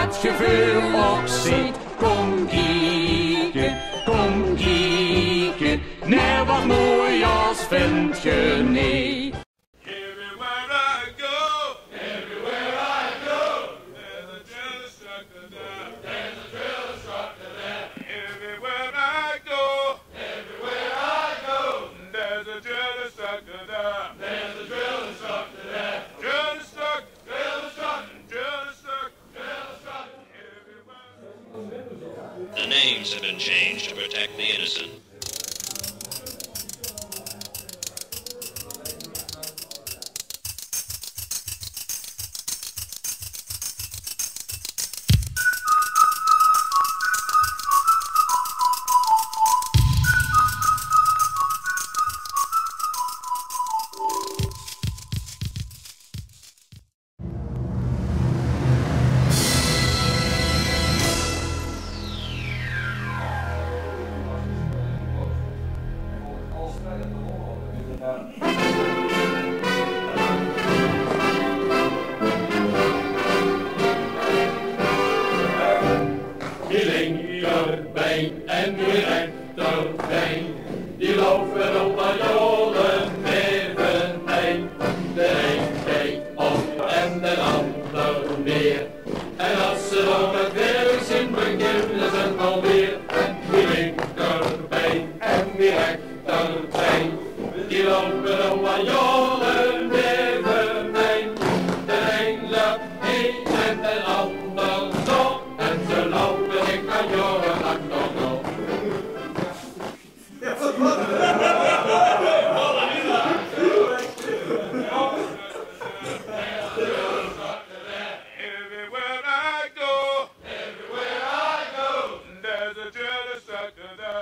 wat je veel ook ziet. Kom kijken, naar wat mooi als vind je niet. Everywhere I go, there's a drill instructor there. Everywhere I go, there's a drill instructor there. Drill instructor, everywhere. The names have been changed to protect the innocent. Die linkerbeen en die rechterbeen, die lopen op een jolen neveneen. De een keek op en de ander weer. En als ze dan het weer zien, beginnen ze het alweer. Die linkerbeen en die rechterbeen, die lopen op een jolen neveneen. De een loopt heen en de ander zo. En ze lopen ik aan joren achterop. Everywhere I go, there's a drill instructor there.